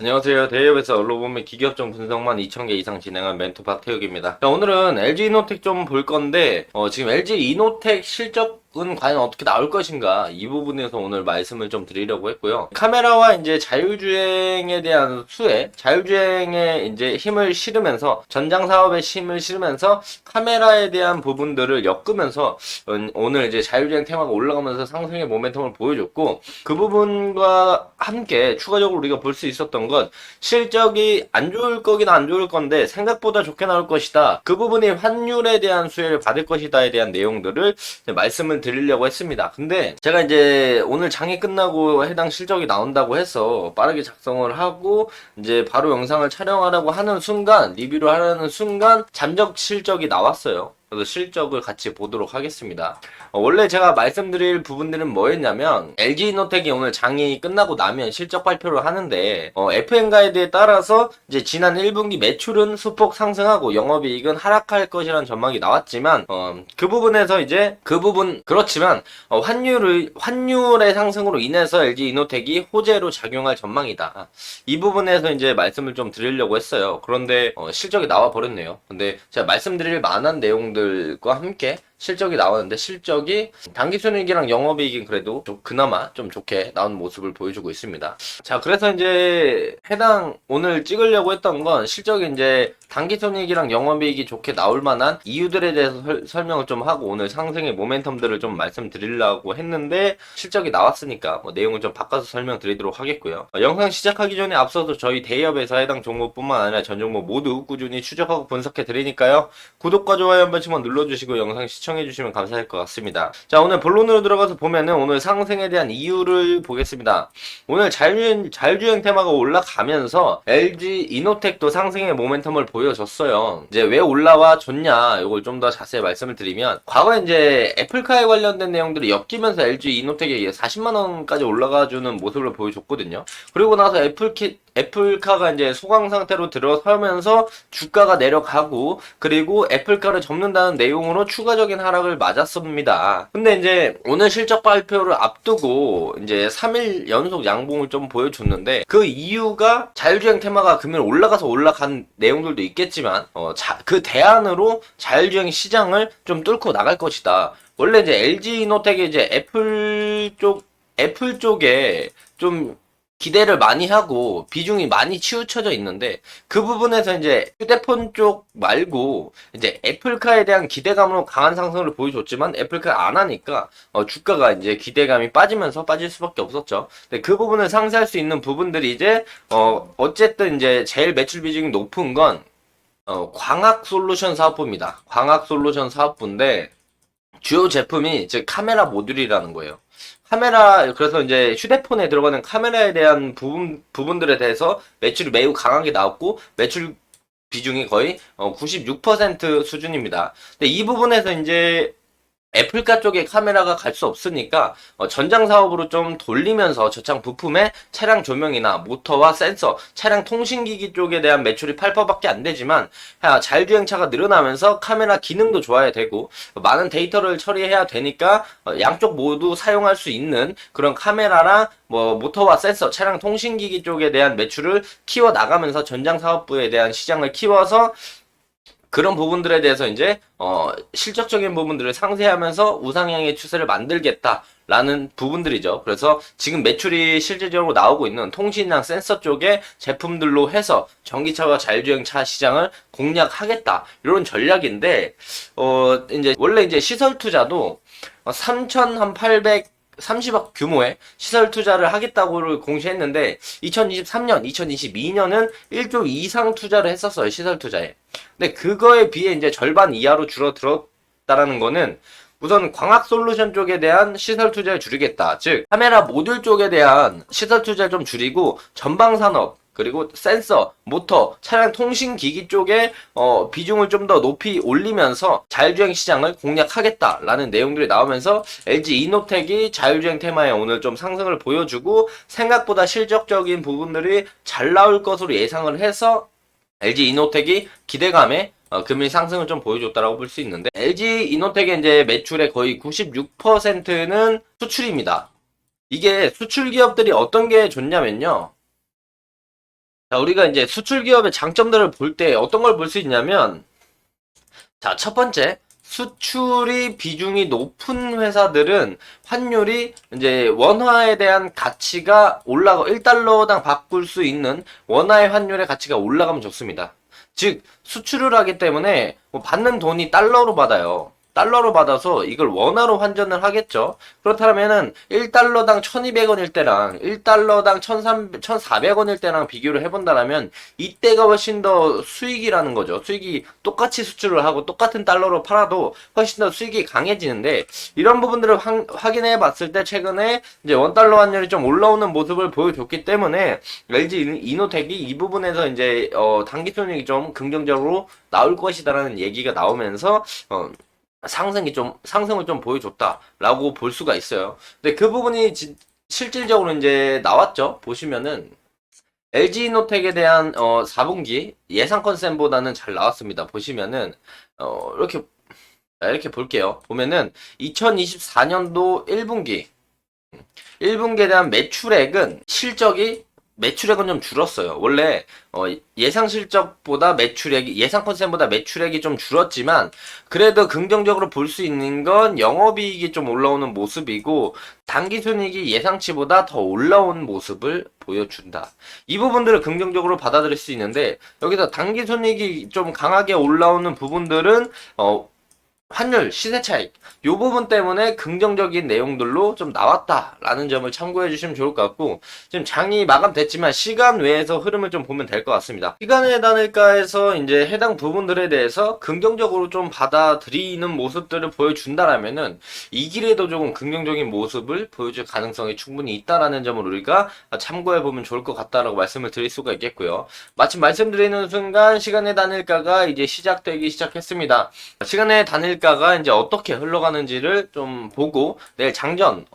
안녕하세요. 대기업에서 언론보면 기계업종 분석만 2,000개 이상 진행한 멘토 박태욱입니다. 자, 오늘은 LG 이노텍 좀 볼 건데, 지금 LG 이노텍 실적은 과연 어떻게 나올 것인가, 이 부분에서 오늘 말씀을 좀 드리려고 했고요. 카메라와 이제 자율주행에 대한 자율주행에 이제 힘을 실으면서, 전장 사업에 힘을 실으면서 카메라에 대한 부분들을 엮으면서, 오늘 이제 자율주행 테마가 올라가면서 상승의 모멘텀을 보여줬고, 그 부분과 함께 추가적으로 우리가 볼 수 있었던 건, 실적이 안 좋을 거긴 안 좋을 건데 생각보다 좋게 나올 것이다. 그 부분이 환율에 대한 수혜를 받을 것이다에 대한 내용들을 이제 말씀을 드리려고 했습니다. 근데 제가 이제 오늘 장이 끝나고 해당 실적이 나온다고 해서 빠르게 작성을 하고 이제 바로 영상을 촬영하라고 하는 순간, 리뷰를 하려는 순간 잠적 실적이 나왔어요. 그래서 실적을 같이 보도록 하겠습니다. 원래 제가 말씀드릴 부분들은 뭐였냐면, LG이노텍이 오늘 장이 끝나고 나면 실적 발표를 하는데, FM 가이드에 따라서 이제 지난 1분기 매출은 소폭 상승하고 영업이익은 하락할 것이라는 전망이 나왔지만, 그 부분에서 이제 그렇지만 환율의 상승으로 인해서 LG이노텍이 호재로 작용할 전망이다. 이 부분에서 이제 말씀을 좀 드리려고 했어요. 그런데 실적이 나와 버렸네요. 근데 제가 말씀드릴 만한 내용들과 함께 실적이 나왔는데, 실적이 당기순이익이랑 영업이익은 그래도 그나마 좀 좋게 나온 모습을 보여주고 있습니다. 자, 그래서 이제 오늘 찍으려고 했던 건, 실적이 이제 당기순이익이랑 영업이익이 좋게 나올 만한 이유들에 대해서 설명을 좀 하고 오늘 상승의 모멘텀들을 좀 말씀드리려고 했는데, 실적이 나왔으니까 내용을 좀 바꿔서 설명드리도록 하겠고요. 영상 시작하기 전에 앞서서 저희 대기업에서 해당 종목뿐만 아니라 전 종목 모두 꾸준히 추적하고 분석해 드리니까요. 구독과 좋아요 한 번씩만 눌러주시고 영상 시청해주시면 감사할 것 같습니다. 자, 오늘 본론으로 들어가서 보면은 오늘 상승에 대한 이유를 보겠습니다. 오늘 자율주행 테마가 올라가면서 LG 이노텍도 상승의 모멘텀을 보여줬어요. 이제 왜 올라와 줬냐, 이걸 좀 더 자세히 말씀을 드리면, 과거에 이제 애플카에 관련된 내용들이 엮이면서 LG 이노텍이 40만원까지 올라가주는 모습을 보여줬거든요. 그리고 나서 애플카가 이제 소강 상태로 들어서면서 주가가 내려가고, 그리고 애플카를 접는다는 내용으로 추가적인 하락을 맞았습니다. 근데 이제 오늘 실적 발표를 앞두고 이제 3일 연속 양봉을 좀 보여줬는데, 그 이유가 자율주행 테마가 금일 올라간 내용들도 있겠지만, 그 대안으로 자율주행 시장을 좀 뚫고 나갈 것이다. 원래 이제 LG이노텍이 이제 애플 쪽에 좀 기대를 많이 하고 비중이 많이 치우쳐져 있는데, 그 부분에서 이제 휴대폰 쪽 말고 이제 애플카에 대한 기대감으로 강한 상승을 보여줬지만, 애플카 안 하니까 주가가 이제 기대감이 빠질 수밖에 없었죠. 근데 그 부분을 상쇄할 수 있는 부분들이 이제 어쨌든 이제 제일 매출 비중이 높은 건 광학 솔루션 사업부입니다. 광학 솔루션 사업부인데, 주요 제품이 즉 카메라 모듈이라는 거예요. 그래서 이제 휴대폰에 들어가는 카메라에 대한 부분들에 대해서 매출이 매우 강하게 나왔고, 매출 비중이 거의 96% 수준입니다. 근데 이 부분에서 이제 애플카 쪽에 카메라가 갈 수 없으니까 전장 사업으로 좀 돌리면서 저창 부품의 차량 조명이나 모터와 센서, 차량 통신기기 쪽에 대한 매출이 8%밖에 안 되지만, 자율주행차가 늘어나면서 카메라 기능도 좋아야 되고 많은 데이터를 처리해야 되니까 양쪽 모두 사용할 수 있는 그런 카메라랑 모터와 센서, 차량 통신기기 쪽에 대한 매출을 키워 나가면서 전장 사업부에 대한 시장을 키워서, 그런 부분들에 대해서 이제 실적적인 부분들을 상쇄하면서 우상향의 추세를 만들겠다라는 부분들이죠. 그래서 지금 매출이 실질적으로 나오고 있는 통신이랑 센서 쪽의 제품들로 해서 전기차와 자율주행차 시장을 공략하겠다, 이런 전략인데, 이제 원래 이제 시설 투자도 3,830억 규모의 시설 투자를 하겠다고를 공시했는데, 2023년, 2022년은 1조 이상 투자를 했었어요, 시설 투자에. 근데 그거에 비해 이제 절반 이하로 줄어들었다라는 거는, 우선 광학 솔루션 쪽에 대한 시설 투자를 줄이겠다. 즉, 카메라 모듈 쪽에 대한 시설 투자를 좀 줄이고, 전방 산업, 그리고 센서, 모터, 차량 통신 기기 쪽에 비중을 좀 더 높이 올리면서 자율주행 시장을 공략하겠다라는 내용들이 나오면서, LG 이노텍이 자율주행 테마에 오늘 좀 상승을 보여주고, 생각보다 실적적인 부분들이 잘 나올 것으로 예상을 해서 LG 이노텍이 기대감에 금일 상승을 좀 보여줬다라고 볼 수 있는데, LG 이노텍의 이제 매출의 거의 96%는 수출입니다. 이게 수출 기업들이 어떤 게 좋냐면요, 자, 우리가 이제 수출 기업의 장점들을 볼 때 어떤 걸 볼 수 있냐면, 자, 첫 번째, 수출이 비중이 높은 회사들은 환율이 이제 원화에 대한 가치가 올라가, 1달러당 바꿀 수 있는 원화의 환율의 가치가 올라가면 좋습니다. 즉, 수출을 하기 때문에 뭐 받는 돈이 달러로 받아요. 달러로 받아서 이걸 원화로 환전을 하겠죠. 그렇다면은 1달러당 1200원일 때랑 1달러당 1400원일 때랑 비교를 해본다면 이때가 훨씬 더 수익이라는 거죠. 수익이 똑같이 수출을 하고 똑같은 달러로 팔아도 훨씬 더 수익이 강해지는데, 이런 부분들을 확인해 봤을 때 최근에 이제 원달러 환율이 좀 올라오는 모습을 보여줬기 때문에 LG 이노텍이 이 부분에서 이제 단기 손익이 좀 긍정적으로 나올 것이다라는 얘기가 나오면서 상승을 좀 보여줬다라고 볼 수가 있어요. 근데 그 부분이 실질적으로 이제 나왔죠. 보시면은 LG이노텍에 대한 4분기 예상 컨센보다는 잘 나왔습니다. 보시면은 이렇게 볼게요. 보면은 2024년도 1분기에 대한 매출액은 좀 줄었어요. 원래 예상 실적보다 예상 컨센보다 매출액이 좀 줄었지만 그래도 긍정적으로 볼 수 있는 건 영업이익이 좀 올라오는 모습이고 당기순이익이 예상치보다 더 올라온 모습을 보여준다. 이 부분들을 긍정적으로 받아들일 수 있는데, 여기서 당기순이익이 좀 강하게 올라오는 부분들은 환율, 시세 차익, 요 부분 때문에 긍정적인 내용들로 좀 나왔다라는 점을 참고해 주시면 좋을 것 같고, 지금 장이 마감됐지만 시간 외에서 흐름을 좀 보면 될 것 같습니다. 시간의 단일가에서 이제 해당 부분들에 대해서 긍정적으로 좀 받아들이는 모습들을 보여준다라면은 이 길에도 조금 긍정적인 모습을 보여줄 가능성이 충분히 있다라는 점을 우리가 참고해 보면 좋을 것 같다라고 말씀을 드릴 수가 있겠고요. 마침 말씀드리는 순간 시간의 단일가가 이제 시작되기 시작했습니다. 시간의 단일가가 이제 어떻게 흘러가는지를 좀 보고 내일 장전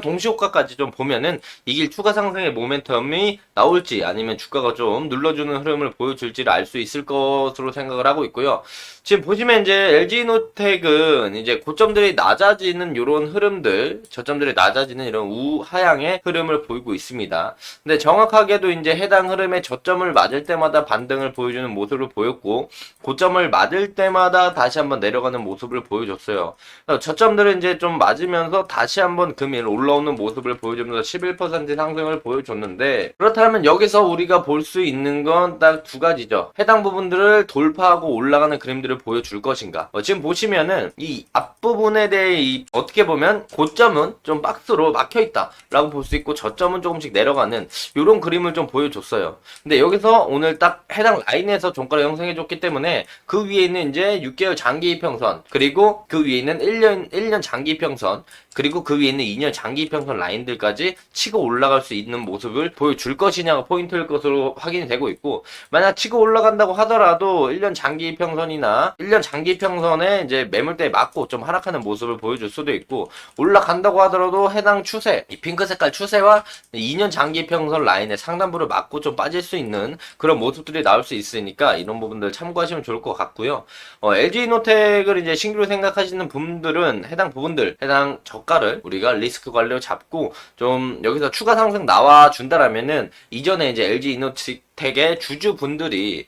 동시효과까지 좀 보면은 이 길 추가 상승의 모멘텀이 나올지 아니면 주가가 좀 눌러주는 흐름을 보여줄지를 알 수 있을 것으로 생각을 하고 있고요. 지금 보시면 이제 LG노텍은 이제 고점들이 낮아지는 이런 흐름들, 저점들이 낮아지는 이런 우하향의 흐름을 보이고 있습니다. 근데 정확하게도 이제 해당 흐름의 저점을 맞을 때마다 반등을 보여주는 모습을 보였고, 고점을 맞을 때마다 다시 한번 내려가는 모습을 보여줬어요. 저점들은 이제 좀 맞으면서 다시 한번 금일 올라오는 모습을 보여주면서 11% 상승을 보여줬는데, 그렇다면 여기서 우리가 볼 수 있는 건 딱 두 가지죠. 해당 부분들을 돌파하고 올라가는 그림들을 보여줄 것인가. 지금 보시면은 이 앞부분에 대해 어떻게 보면 고점은 좀 박스로 막혀있다 라고 볼 수 있고 저점은 조금씩 내려가는 이런 그림을 좀 보여줬어요. 근데 여기서 오늘 딱 해당 라인에서 종가를 형성해줬기 때문에 그 위에 있는 이제 6개월 장기 이평선, 그리고 그 위에 있는 1년 장기 이평선, 그리고 그 위에 있는 2년 장기 이평선 라인들까지 치고 올라갈 수 있는 모습을 보여줄 것이냐가 포인트일 것으로 확인이 되고 있고, 만약 치고 올라간다고 하더라도 1년 장기 이평선이나 1년 장기 평선에 이제 매물대에 맞고 좀 하락하는 모습을 보여줄 수도 있고, 올라간다고 하더라도 해당 추세, 이 핑크 색깔 추세와 2년 장기 평선 라인의 상단부를 맞고 좀 빠질 수 있는 그런 모습들이 나올 수 있으니까 이런 부분들 참고하시면 좋을 것 같고요. LG노텍을 이제 신규로 생각하시는 분들은 해당 저가를 우리가 리스크 관리로 잡고 좀 여기서 추가 상승 나와준다라면은 이전에 이제 LG이노텍의 주주분들이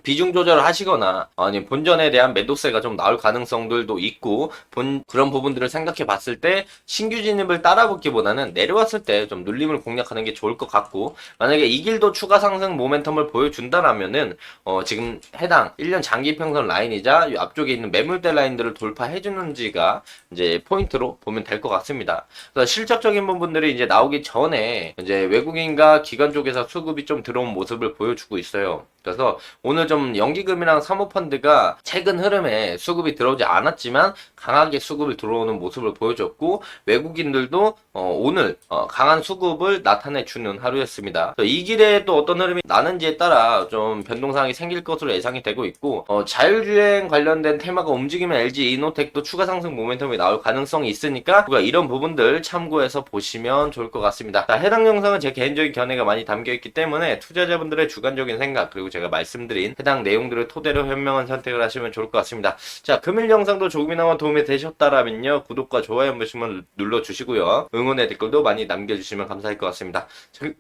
비중 조절을 하시거나 아니면 본전에 대한 매도세가 좀 나올 가능성들도 있고, 그런 부분들을 생각해 봤을 때 신규 진입을 따라붙기보다는 내려왔을 때 좀 눌림을 공략하는 게 좋을 것 같고, 만약에 이 길도 추가 상승 모멘텀을 보여준다라면은 지금 해당 1년 장기 평선 라인이자 이 앞쪽에 있는 매물대 라인들을 돌파해 주는지가 이제 포인트로 보면 될 것 같습니다. 그래서 실적적인 부분들이 이제 나오기 전에 이제 외국인과 기관 쪽에서 수급이 좀 들어온 모습을 보여주고 있어요. 그래서 오늘 좀 연기금이랑 사모펀드가 최근 흐름에 수급이 들어오지 않았지만 강하게 수급을 들어오는 모습을 보여줬고, 외국인들도 오늘 강한 수급을 나타내주는 하루였습니다. 이 길에 또 어떤 흐름이 나는지에 따라 좀 변동사항이 생길 것으로 예상이 되고 있고, 자율주행 관련된 테마가 움직이면 LG이노텍도 추가 상승 모멘텀이 나올 가능성이 있으니까 이런 부분들 참고해서 보시면 좋을 것 같습니다. 자, 해당 영상은 제 개인적인 견해가 많이 담겨있기 때문에 투자자분들의 주관적인 생각, 그리고 제가 말씀드린 해당 내용들을 토대로 현명한 선택을 하시면 좋을 것 같습니다. 자, 금일 영상도 조금이나마 도움이 되셨다라면요, 구독과 좋아요 한 번씩만 눌러주시고요, 응원의 댓글도 많이 남겨주시면 감사할 것 같습니다.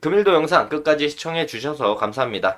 금일도 영상 끝까지 시청해 주셔서 감사합니다.